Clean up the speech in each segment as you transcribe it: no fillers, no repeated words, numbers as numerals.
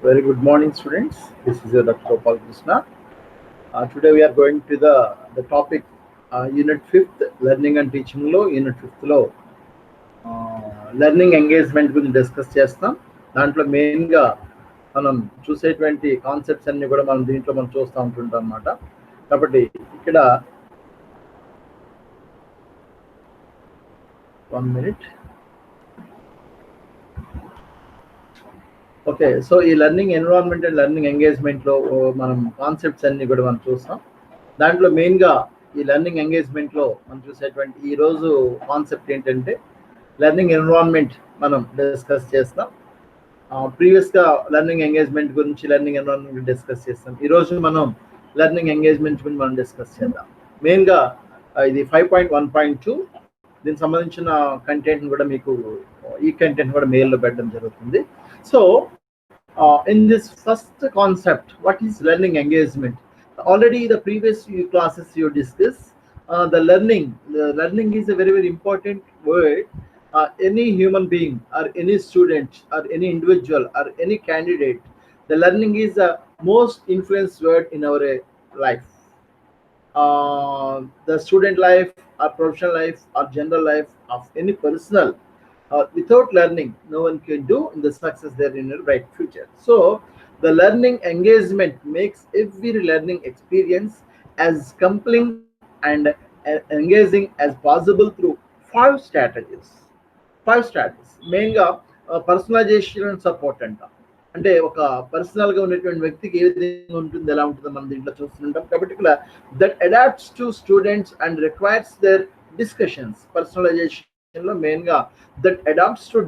Very good morning, students. This is your Dr. Gopal Krishna. Today we are going to the topic Unit 5th Learning and Teaching లో Unit 5th లో learning engagement గురించి discuss చేస్తాం. దాంట్లో మెయిన్గా మనం చూసేటువంటి concepts అన్ని కూడా మనం దీంట్లో మనం చూస్తూ ఉంటుంటాం అన్నమాట. కాబట్టి ఇక్కడ 1 minute. ఓకే, సో ఈ లెర్నింగ్ ఎన్విరాన్మెంట్ అండ్ లెర్నింగ్ ఎంగేజ్మెంట్లో మనం కాన్సెప్ట్స్ అన్ని కూడా మనం చూస్తాం. దాంట్లో మెయిన్గా ఈ లెర్నింగ్ ఎంగేజ్మెంట్లో మనం చూసేటువంటి ఈరోజు కాన్సెప్ట్ ఏంటంటే లెర్నింగ్ ఎన్విరాన్మెంట్ మనం డిస్కస్ చేస్తాం. ప్రీవియస్గా లెర్నింగ్ ఎంగేజ్మెంట్ గురించి లెర్నింగ్ ఎన్విరాన్మెంట్ డిస్కస్ చేస్తాం. ఈరోజు మనం లెర్నింగ్ ఎంగేజ్మెంట్ గురించి మనం డిస్కస్ చేద్దాం. మెయిన్గా ఇది 5.1.2 దీనికి సంబంధించిన కంటెంట్ కూడా మీకు ఈ కంటెంట్ కూడా మెయిల్లో పెట్టడం జరుగుతుంది. So in this first concept, what is learning engagement? Already the previous few classes you discussed the learning is a very important word. Any human being or any student or any individual or any candidate, the learning is the most influenced word in our life. The student life or professional life or general life of any personal, without learning no one can do in the success there in a bright future. So the learning engagement makes every learning experience as compelling and engaging as possible through five strategies. Mainly personalization and support అంటే ఒక పర్సనల్గా ఉన్నటువంటి వ్యక్తికి ఏ విధంగా ఉంటుంది, ఎలా ఉంటుందో మనం దీంట్లో చూస్తుంటాం. కాబట్టి that adapts to students and requires their discussions. పర్సనలైజేషన్లో మెయిన్గా దట్ అడాప్ట్స్ టు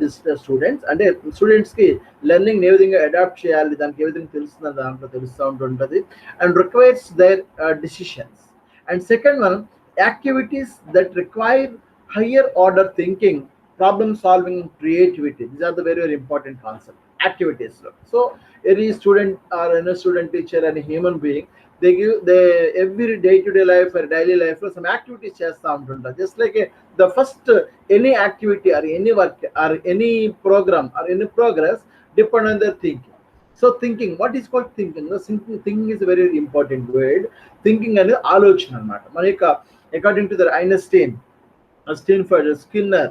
స్టూడెంట్స్, అంటే స్టూడెంట్స్కి లెర్నింగ్ ఏ విధంగా అడాప్ట్ చేయాలి, దానికి ఏ విధంగా తెలుస్తుందని దాంట్లో తెలుస్తూ ఉంటుంటుంది. And requires their decisions. And second one, activities that require higher order thinking, problem solving, creativity. These are the very important concepts. Activities. So any student or any student, teacher, any human being, they every day-to-day life or daily life some activities chesta untunta. Just like the first any activity or any work or any program or any progress depend on their thinking. So thinking, what is called thinking? The thinking is a very important word. Thinking and ఆలోచన అన్నమాట. మనకి according to the Einstein, Stanford, Skinner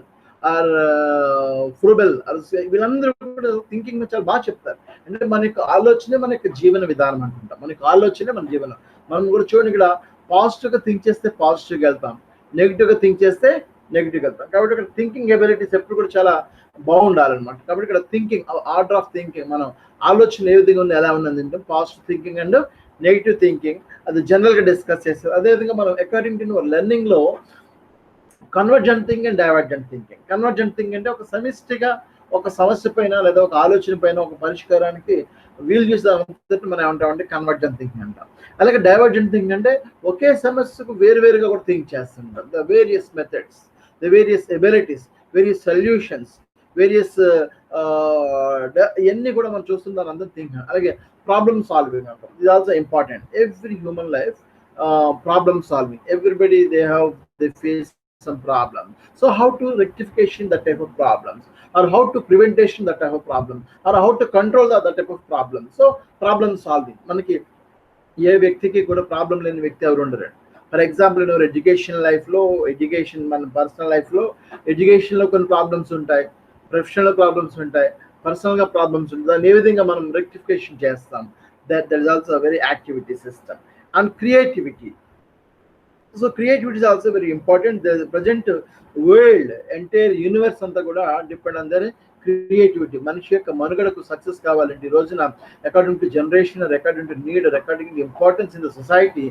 or Froebel వీళ్ళందరూ కూడా thinking చాలా బాగా చెప్తారు. అంటే మన యొక్క ఆలోచనే మన యొక్క జీవన విధానం అనుకుంటాం. మన యొక్క ఆలోచనే మన జీవనం. మనం కూడా చూడండి, ఇక్కడ పాజిటివ్గా థింక్ చేస్తే పాజిటివ్గా వెళ్తాం, నెగిటివ్గా థింక్ చేస్తే నెగిటివ్గా వెళ్తాం. కాబట్టి ఇక్కడ థింకింగ్ ఎబిలిటీస్ ఎప్పుడు కూడా చాలా బాగుండాలన్నమాట. కాబట్టి ఇక్కడ థింకింగ్, ఆర్డర్ ఆఫ్ థింకింగ్, మనం ఆలోచన ఏ విధంగా ఉంది, ఎలా ఉన్నది అంటే positive thinking and negative thinking, అది జనరల్గా డిస్కస్ చేస్తారు. అదేవిధంగా మనం అకార్డింగ్ టు లెర్నింగ్లో convergent thinking and divergent thinking. Convergent thinking అంటే ఒక సమిష్టిగా ఒక సమస్య పైన లేదా ఒక ఆలోచన పైన ఒక పరిష్కారానికి వీలు చేసేది మనం ఏమంటామంటే కన్వర్జెంట్ థింకింగ్ అంటాం. అలాగే డైవర్జెంట్ థింకింగ్ అంటే ఒకే సమస్యకు వేరువేరుగా కూడా థింక్ చేస్తుంటాం. The various methods, the various abilities, various solutions, various ఇవన్నీ కూడా మనం చూస్తుంటాం అందరూ థింకింగ్. అలాగే ప్రాబ్లమ్ సాల్వింగ్ అంటాం. ఇది also important. Every human life problem solving. Everybody they face some problem. So how to rectification that type of problems, or how to prevention that type of problem, or how to control that type of problem. So problem solving, మనకి ఏ వ్యక్తికి కూడా problem లేని వ్యక్తి ఎవరు ఉండరు. For example నేను education లైఫ్లో, మన పర్సనల్ లైఫ్లో ఎడ్యుకేషన్లో కొన్ని ప్రాబ్లమ్స్ ఉంటాయి, ప్రొఫెషనల్ ప్రాబ్లమ్స్ ఉంటాయి, పర్సనల్గా ప్రాబ్లమ్స్ ఉంటాయి. దాన్ని ఏ విధంగా మనం రెక్టిఫికేషన్ చేస్తాం, that is also very activity system. And creativity. So creativity is also very important. The present world, entire universe అంతా కూడా డిపెండ్ ఆన్ దర్ క్రియేటివిటీ. మనిషి యొక్క మనుగడకు సక్సెస్ కావాలంటే ఈ రోజున according to generation, according to need, according to importance in the society,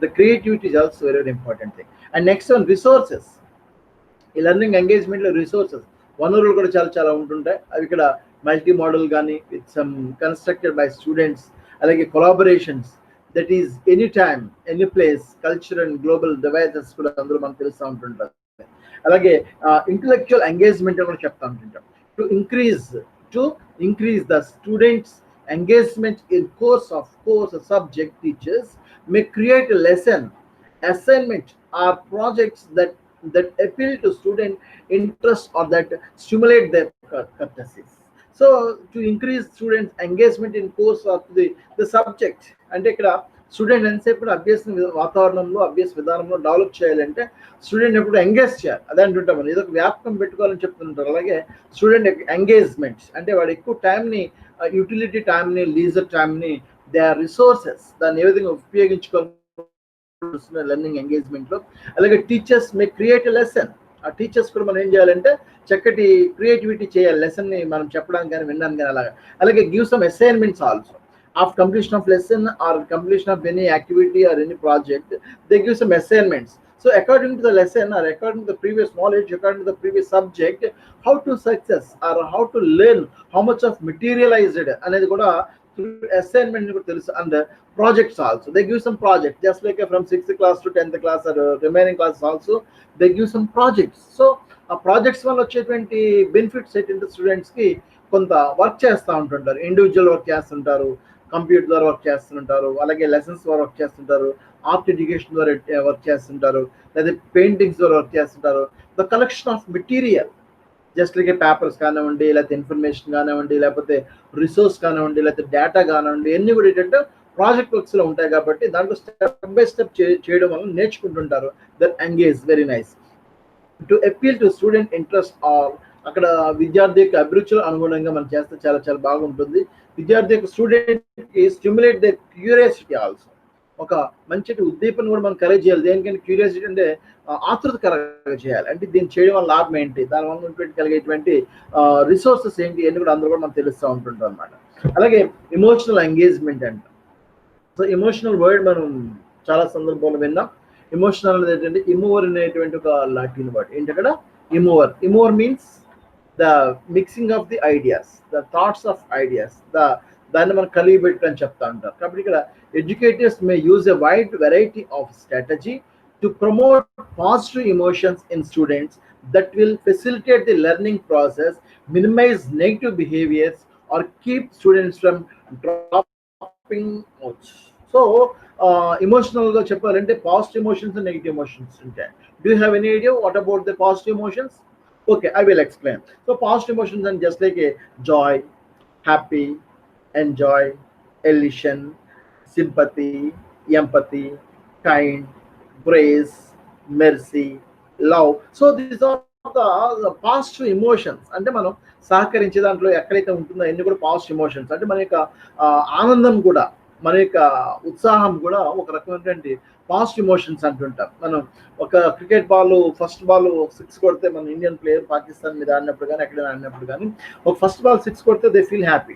the creativity is also very very important thing. And next one, resources. ఈ learning ఎంగేజ్మెంట్లో రిసోర్సెస్, వనరులు కూడా చాలా చాలా ఉంటుంటాయి. అవి ఇక్కడ మల్టీ మోడల్ కానీ with some constructed by students. అలాగే collaborations, that is any time, any place, culture and global devices కూడా అందులో మనకు తెలుస్తూ ఉంటుంటారు. అలాగే ఇంటలెక్చువల్ ఎంగేజ్మెంట్ కూడా చెప్తా ఉంటుంటాం. To increase the students engagement in course subject, teachers may create lesson, assignment or projects that appeal to student interest or that stimulate their courtesies. So to increase students engagement in course of the subject, అంటే ఇక్కడ student ఎంతసేపు కూడా అభ్యాస వాతావరణంలో అభ్యాస విధానంలో develop చేయాలంటే student ఎప్పుడు ఎంగేజ్ చేయాలి. అదే అంటుంటాం మనం, ఏదో ఒక వ్యాపకం పెట్టుకోవాలని చెప్తుంటారు. అలాగే స్టూడెంట్ ఎంగేజ్మెంట్స్ అంటే వాడు ఎక్కువ టైంని, యూటిలిటీ టైంని, లీజర్ టైంని, దే ఆర్ రిసోర్సెస్, దాన్ని ఏ విధంగా ఉపయోగించుకోవాలి లెర్నింగ్ ఎంగేజ్మెంట్లో. అలాగే teachers may create a lesson, ఆ టీచర్స్ కూడా మనం ఏం చేయాలంటే చక్కటి క్రియేటివిటీ చేయాలి లెసన్ని మనం చెప్పడానికి కానీ వినడానికి కానీ. అలాగే give some assignments also after completion of lesson or completion of any activity or any project, they give some assignments. So according to the lesson or according to the previous knowledge, according to the previous subject, how to success or how to learn, how much of materialized అనేది కూడా through assignment కూడా తెలుసు. And projects also, they give some project, just like from 6th class to 10th class or remaining classes also they give some projects. So ఆ projects వల్ల వచ్చేటువంటి benefits ఏంటంటే స్టూడెంట్స్కి కొంత వర్క్ చేస్తూ ఉంటుంటారు, ఇండివిజువల్ వర్క్ చేస్తుంటారు, కంప్యూటర్ ద్వారా వర్క్ చేస్తుంటారు, అలాగే లెసన్స్ ద్వారా వర్క్ చేస్తుంటారు, ఆర్ట్ ఎడ్యుకేషన్ ద్వారా వర్క్ చేస్తుంటారు, లేదా పెయింటింగ్స్ ద్వారా వర్క్ చేస్తుంటారు. The collection of material, just like papers కానివ్వండి, లేకపోతే ఇన్ఫర్మేషన్ కానివ్వండి, లేకపోతే రిసోర్స్ కానివ్వండి, లేకపోతే డేటా కానివ్వండి, అన్నీ కూడా ఏంటంటే ప్రాజెక్ట్ వర్క్స్లో ఉంటాయి. కాబట్టి దాంట్లో స్టెప్ బై స్టెప్ చేయడం వల్ల నేర్చుకుంటుంటారు. That engage very nice. To appeal to student interest or, అక్కడ విద్యార్థి యొక్క అభిరుచులు అనుగుణంగా మనం చేస్తే చాలా చాలా బాగుంటుంది. విద్యార్థి యొక్క స్టూడెంట్కి స్టిమ్యులేట్ ద క్యూరియాసిటీ ఆల్సో, ఒక మంచి ఉద్దీపన కూడా మనం కలెక్ట్ చేయాలి. దేనికంటే క్యూరియాసిటీ అంటే ఆతృత కలగ చేయాలి. అంటే దీన్ని చేయడం వల్ల లాభం ఏంటి, దానివల్ల ఉన్నటువంటి కలిగేటువంటి రిసోర్సెస్ ఏంటి అని కూడా అందరూ కూడా మనం తెలుస్తూ ఉంటుంటాం అనమాట. అలాగే ఎమోషనల్ ఎంగేజ్మెంట్ అంట. సో ఎమోషనల్ వర్డ్ మనం చాలా సందర్భాల్లో విన్నాం. ఎమోషనల్ అనేది ఏంటంటే ఇమూవర్ అనేటువంటి ఒక లాటిన్ వర్డ్. ఏంటి అక్కడ ఇమూవర్. ఇమూవర్ means the mixing of the ideas, the thoughts of ideas, దాన్ని మనం కలిగి పెట్టని చెప్తా ఉంటారు. కాబట్టి ఇక్కడ educators may use a wide variety of strategy to promote positive emotions in students that will facilitate the learning process, minimise negative behaviours or keep students from dropping out. So ఎమోషనల్గా చెప్పాలంటే positive emotions and negative emotions ఉంటాయి. Do you have any idea what about the positive emotions? Okay, I will explain. So positive emotions are just like a joy, happy, enjoy, elation, sympathy, empathy, kind, grace, mercy, love. So these are the positive emotions. అంటే మనం సహకరించే దాంట్లో ఎక్కడైతే ఉంటుందో అన్ని కూడా positive emotions. అంటే మన యొక్క ఆనందం కూడా, మన యొక్క ఉత్సాహం కూడా ఒక రకమైనటువంటి పాజిటివ్ ఎమోషన్స్ అంటుంటాం. మనం ఒక క్రికెట్ బాల్ ఫస్ట్ బాల్ 6 కొడితే, మన ఇండియన్ ప్లేయర్ పాకిస్తాన్ మీద ఆడినప్పుడు కానీ ఎక్కడైనా ఆడినప్పుడు కానీ ఒక ఫస్ట్ బాల్ 6 కొడితే they feel happy,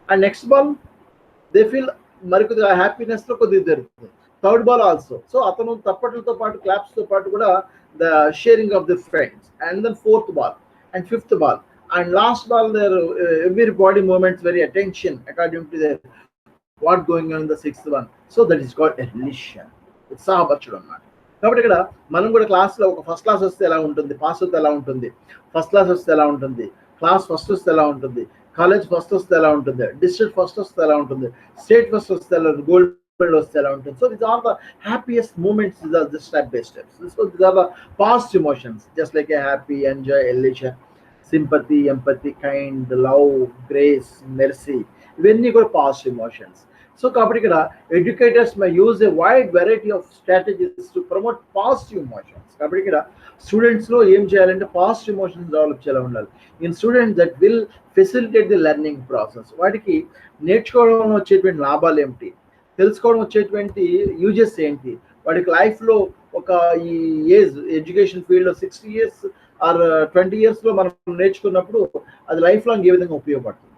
and next ball they feel మరి కొద్దిగా హ్యాపీనెస్లో కొద్దిగా జరుగుతుంది. Third ball also. సో అతను తప్పట్లతో పాటు క్లాప్స్తో పాటు కూడా the sharing of the friends, and then fourth ball and fifth ball and last ball their every body moments very attention according to their what going on the sixth one. So that is called elation, ఉత్సాహపరచడం అన్నమాట. కాబట్టి ఇక్కడ మనం కూడా క్లాస్లో ఒక first class వస్తే ఎలా ఉంటుంది, పాస్ వస్తే ఎలా ఉంటుంది, ఫస్ట్ క్లాస్ వస్తే ఎలా ఉంటుంది, క్లాస్ ఫస్ట్ వస్తే ఎలా ఉంటుంది, కాలేజ్ ఫస్ట్ వస్తే ఎలా ఉంటుంది, డిస్ట్రిక్ట్ ఫస్ట్ వస్తే ఎలా ఉంటుంది, స్టేట్ ఫస్ట్ వస్తే ఎలా, గోల్డ్ మెడల్ వస్తే ఎలా ఉంటుంది. So these are the happiest moments, these are the step by steps. So these are the positive emotions, just like a happy, enjoy, elation, sympathy, empathy, kind, love, grace, mercy, ఇవన్నీ కూడా positive emotions. So కాబట్టి ఇక్కడ educators may use a wide variety of strategies to promote positive emotions. కాబట్టి ఇక్కడ స్టూడెంట్స్లో ఏం చేయాలంటే positive emotions develop చేయాలి ఉండాలి in students that will facilitate the learning process. వాటికి నేర్చుకోవడం వచ్చేటువంటి లాభాలు ఏమిటి, తెలుసుకోవడం వచ్చేటువంటి యూజెస్ ఏంటి, వాడికి లైఫ్లో ఒక ఈ ఏజ్ ఎడ్యుకేషన్ ఫీల్డ్లో 60 years ఆర్ 20 yearsలో మనం నేర్చుకున్నప్పుడు అది లైఫ్ లాంగ్ ఏ విధంగా ఉపయోగపడుతుంది,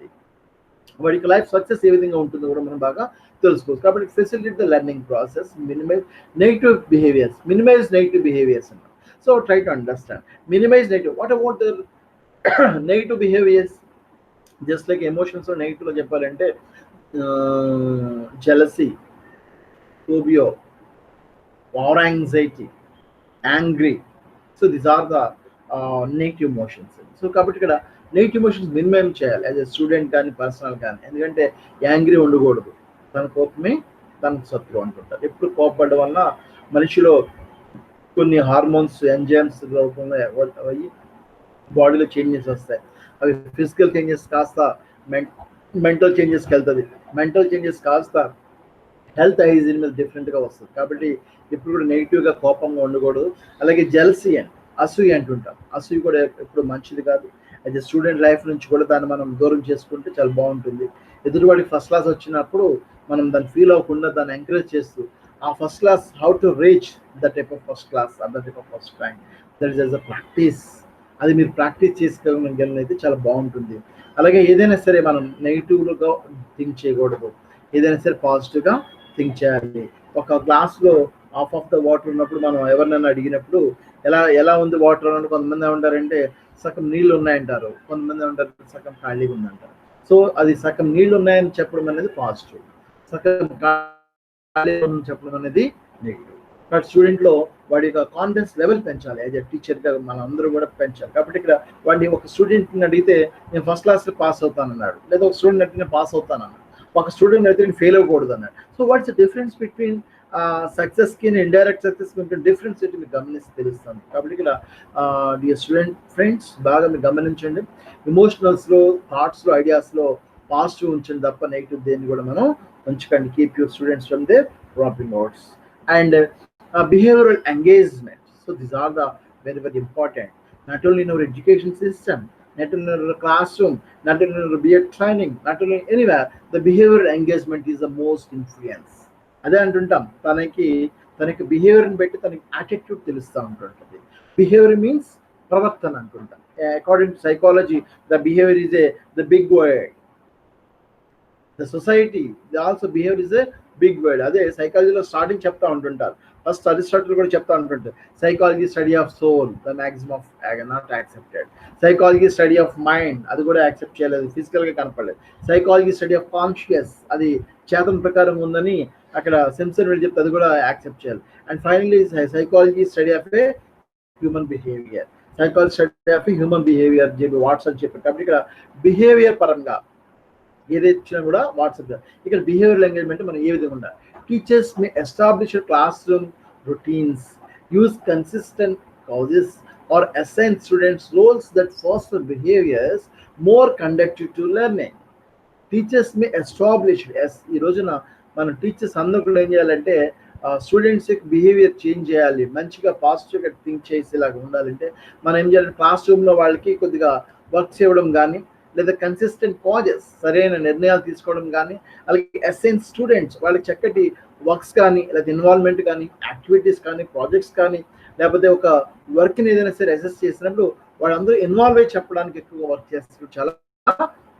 వాడికి లైఫ్ సక్సెస్ ఏ విధంగా ఉంటుందో కూడా మనం బాగా తెలుసుకోవచ్చు. కాబట్టి facilitate the learning process, minimise negative behaviours, minimise negative behaviours అన్నమాట. So try to understand minimise negative. What about the negative behaviours? Just like ఎమోషన్స్లో నెగిటివ్లో చెప్పాలంటే jealousy, phobia, over anxiety, angry. So these are the negative emotions. So కాబట్టి ఇక్కడ negative emotions minimum చేయాలి as a student కానీ personal కానీ. ఎందుకంటే angry ఉండకూడదు, తన కోపమే తనకు శత్రువు అంటుంటారు. ఎప్పుడు కోపపడడం వల్ల మనిషిలో కొన్ని హార్మోన్స్, ఎంజైమ్స్ రూపంలో అయ్యి బాడీలో చేంజెస్ వస్తాయి. అవి ఫిజికల్ చేంజెస్ కాస్త మెంటల్ చేంజెస్కి వెళ్తుంది, మెంటల్ చేంజెస్ కాస్త హెల్త్ హైజీన్ మీద డిఫరెంట్గా వస్తుంది. కాబట్టి ఇప్పుడు కూడా నెగిటివ్గా కోపంగా ఉండకూడదు. అలాగే జెలసీ అండ్ అసూయ అంటుంటాం, అసూయ కూడా ఎప్పుడు మంచిది కాదు. అయితే స్టూడెంట్ లైఫ్ నుంచి కూడా దాన్ని మనం దూరం చేసుకుంటే చాలా బాగుంటుంది. ఎదురువాడికి ఫస్ట్ క్లాస్ వచ్చినప్పుడు మనం దాన్ని ఫీల్ అవ్వకుండా దాన్ని ఎంకరేజ్ చేస్తూ ఆ first class how to reach the type of first class the type of first rank, that is a practice. అది మీరు ప్రాక్టీస్ చేసుకోగలిగితే చాలా బాగుంటుంది. అలాగే ఏదైనా సరే మనం నెగిటివ్గా థింక్ చేయకూడదు, ఏదైనా సరే పాజిటివ్గా థింక్ చేయాలి. ఒక గ్లాస్లో హాఫ్ ఆఫ్ ద వాటర్ ఉన్నప్పుడు మనం ఎవరినైనా అడిగినప్పుడు ఎలా ఉంది వాటర్ అని, కొంతమంది ఏమంటారంటే సగం నీళ్ళు ఉన్నాయంటారు, కొంతమంది ఏమంటారు సగం ఖాళీగా ఉందంటారు. సో అది సగం నీళ్ళు ఉన్నాయని చెప్పడం అనేది పాజిటివ్, సగం ఖాళీగా చెప్పడం అనేది నెగిటివ్. బట్ స్టూడెంట్లో వాడి యొక్క కాన్ఫిడెన్స్ లెవెల్ పెంచాలి, యాజ్ ఎ టీచర్గా మనం అందరూ కూడా పెంచాలి. కాబట్టి ఇక్కడ వాడిని ఒక స్టూడెంట్ని అడిగితే నేను ఫస్ట్ క్లాస్లో పాస్ అవుతానన్నాడు, లేదా ఒక స్టూడెంట్ అడిగితే నేను పాస్ అవుతానన్నాడు, ఒక స్టూడెంట్ అయితే నేను ఫెయిల్ అవ్వకూడదు అన్నాడు. So what's the difference between సక్సెస్కి ఇండైరెక్ట్ సక్సెస్కి మీకు డిఫరెన్స్ ఏంటి మీకు గమనిస్తే తెలుస్తుంది. కాబట్టి ఇక్కడ డియర్ స్టూడెంట్ ఫ్రెండ్స్ బాగా మీరు గమనించండి, ఇమోషనల్స్లో, థాట్స్లో, ఐడియాస్లో పాజిటివ్ ఉంచండి తప్ప నెగిటివ్ దేన్ని కూడా మనం ఉంచకండి. Keep your students from they dropping outs. And behavioral engagement, so these are the very very important, not only in our education system, not only in our classroom, not only in our BEd training, not only anywhere, the behavioral engagement is the most influence. అదే అంటుంటాం, తనకి బిహేవియర్ని బట్టి తనకి attitude తెలుస్తూ ఉంటుంటుంది. Behaviour means ప్రవర్తన అంటుంటాం. According to psychology the behaviour is the big word, the society also behaviour is a big word. అదే సైకాలజీలో స్టార్టింగ్ చెప్తా ఉంటుంటారు, ఫస్ట్ అరిస్టాటిల్ కూడా చెప్తా ఉంటుంటారు, psychology study of soul, the maximum of not accepted. Psychology study of mind, అది కూడా accept చేయలేదు, ఫిజికల్గా కనపడలేదు. సైకాలజీ స్టడీ ఆఫ్ కాన్షియస్, అది చేతన ప్రకారం ఉందని అక్కడ సింప్సన్ వెళ్ళి చెప్తే అది కూడా యాక్సెప్ట్ చేయాలి. And finally psychology study of a human behaviour, psychology study of a human behaviour చెప్పి వాట్సాప్ చెప్పారు. కాబట్టి ఇక్కడ బిహేవియర్ పరంగా ఏదైతే ఇచ్చినా కూడా వాట్సాప్. ఇక్కడ బిహేవియరల్ ఎంగేజ్మెంట్ మనం ఏ విధంగా ఉండాలి? Teachers May establish class room routines, use consistent causes or assign students roles that foster behaviors more conducive to learning. Teachers May establish, ఈ రోజున మన టీచర్స్ అందరూ కూడా ఏం చేయాలంటే స్టూడెంట్స్ యొక్క బిహేవియర్ చేంజ్ చేయాలి, మంచిగా పాజిటివ్గా థింక్ చేసేలాగా ఉండాలంటే మనం ఏం చేయాలి? క్లాస్ రూమ్లో వాళ్ళకి కొద్దిగా వర్క్స్ ఇవ్వడం కానీ, లేదా కన్సిస్టెంట్ కాజెస్, సరైన నిర్ణయాలు తీసుకోవడం కానీ, అలాగే అసైన్ స్టూడెంట్స్ వాళ్ళకి చక్కటి వర్క్స్ కానీ, లేదా ఇన్వాల్వ్మెంట్ కానీ, యాక్టివిటీస్ కానీ, ప్రాజెక్ట్స్ కానీ, లేకపోతే ఒక వర్క్ని ఏదైనా సరే అసెస్ చేసినప్పుడు వాళ్ళందరూ ఇన్వాల్వ్ అయ్యి చెప్పడానికి ఎక్కువగా వర్క్ చేస్తారు. చాలా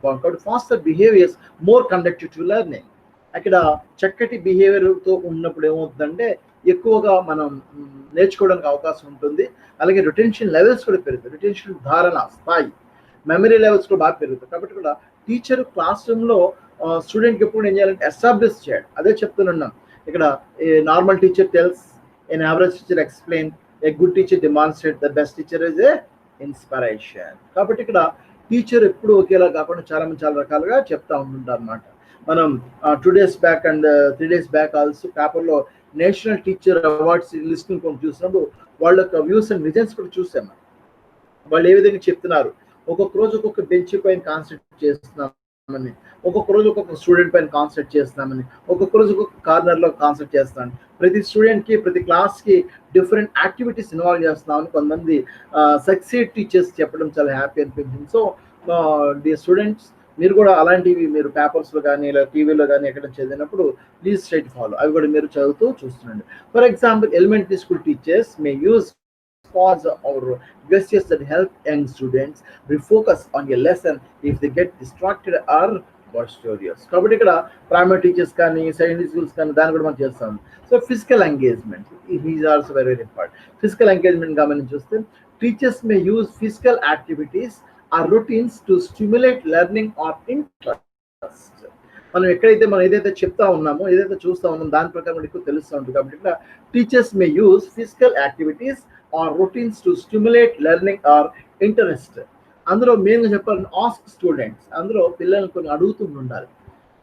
బాగుంటుంది. Foster behaviours more conductive to learning. అక్కడ చక్కటి బిహేవియర్తో ఉన్నప్పుడు ఏమవుతుందంటే ఎక్కువగా మనం నేర్చుకోవడానికి అవకాశం ఉంటుంది. అలాగే రిటెన్షన్ లెవెల్స్ కూడా పెరుగుతాయి, రిటెన్షన్ ధారణ స్థాయి, మెమరీ లెవెల్స్ కూడా బాగా పెరుగుతాయి. కాబట్టి కూడా టీచర్ క్లాస్ రూమ్లో స్టూడెంట్కి ఎప్పుడు ఏం చేయాలంటే ఎస్టాబ్లిష్ చేయాలి. అదే చెప్తున్నాం ఇక్కడ, a normal teacher tells, an average teacher explain, a good teacher demonstrate, the best teacher is a inspiration. కాబట్టి ఇక్కడ టీచర్ ఎప్పుడు ఒకేలా కాకుండా చాలా రకాలుగా చెప్తా ఉంటుంటారు అన్నమాట. మనం 2 days back and 3 days back also పేపర్లో నేషనల్ టీచర్ అవార్డ్స్ లిస్ట్ని కొంచెం చూసినప్పుడు వాళ్ళ యొక్క వ్యూస్ అండ్ విజన్స్ కూడా చూసాము. వాళ్ళు ఏ విధంగా చెప్తున్నారు, ఒక్కొక్క రోజు ఒక్కొక్క బెంచ్ పైన కాన్సన్ట్రేట్ చేస్తున్నామని, ఒక్కొక్క రోజు ఒక్కొక్క స్టూడెంట్ పైన కాన్సన్ట్రేట్ చేస్తున్నామని, ఒక్కొక్క రోజు ఒక్కొక్క కార్నర్లో కాన్సన్ట్రేట్ చేస్తున్నాను, ప్రతి స్టూడెంట్కి ప్రతి క్లాస్కి డిఫరెంట్ యాక్టివిటీస్ ఇన్వాల్వ్ చేస్తున్నామని కొంతమంది సక్సీడ్ టీచర్స్ చెప్పడం చాలా హ్యాపీ అనిపించింది. సో ది స్టూడెంట్స్ మీరు కూడా అలాంటివి మీరు పేపర్స్లో కానీ లేదా టీవీలో కానీ ఎక్కడ చదివినప్పుడు ప్లీజ్ స్ట్రైట్ ఫాలో, అవి కూడా మీరు చదువుతూ చూస్తుండండి. For example, elementary school teachers may use pause or gestures that help young students refocus on a lesson if they get distracted or boisterous. కాబట్టి ఇక్కడ ప్రైమరీ టీచర్స్ కానీ సెకండరీ స్కూల్స్ కానీ దాన్ని కూడా మనం చేస్తాం. So physical engagement is also very very important. Physical engagement గమనించి చూస్తే teachers may use physical activities or routines to stimulate learning or interest. మనం ఏదైతే చెప్తా ఉన్నామో, ఏదైతే చూస్తా ఉన్నామో దాని ప్రకారం ఎక్కువ తెలుస్తూ ఉంటుంది. కాబట్టి ఇక్కడ teachers may use physical activities or routines to stimulate learning or interest. అందులో మెయిన్గా చెప్పాలని ఆస్క్ స్టూడెంట్స్, అందులో పిల్లల్ని కొన్ని అడుగుతుండాలి.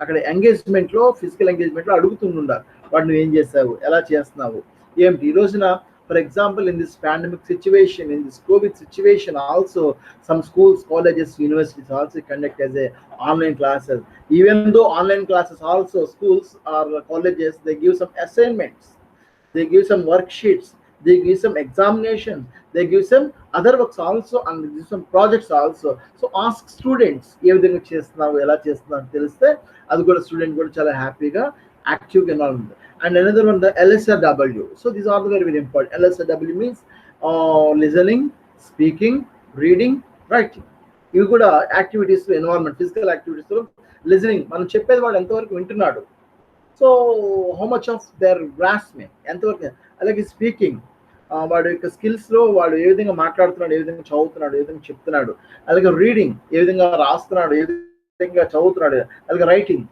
అక్కడ ఎంగేజ్మెంట్లో, ఫిజికల్ ఎంగేజ్మెంట్లో అడుగుతుండాలి, వాడు నువ్వు ఏం చేస్తావు, ఎలా చేస్తున్నావు, ఏమిటి. ఈ రోజున For example, in this pandemic situation, in this COVID situation also, some schools, colleges, universities also conduct as a online classes. Even though online classes also, schools or colleges, they give some assignments, they give some worksheets, they give some examinations, they give some other works also, and they give some projects also. So ask students ఏ విధంగా చేస్తున్నారు, ఎలా చేస్తున్నారు తెలిస్తే అది కూడా student కూడా చాలా హ్యాపీగా యాక్టివ్గా ఎలా ఉంది. And another one, the LSRW. So these are the very, very important. LSRW means listening, speaking, reading, writing. ఇవి కూడా activities, environment, physical activities. Listening, మనం చెప్పేది వాడు ఎంతవరకు వింటున్నాడు, so how much of their grasping ఎంతవరకు. అలాగే స్పీకింగ్, వాడి యొక్క స్కిల్స్లో వాడు ఏ విధంగా మాట్లాడుతున్నాడు, ఏ విధంగా చదువుతున్నాడు, ఏ విధంగా చెప్తున్నాడు. అలాగే రీడింగ్, ఏ విధంగా రాస్తున్నాడు, ఏ విధంగా చదువుతున్నాడు. అలాగే writing,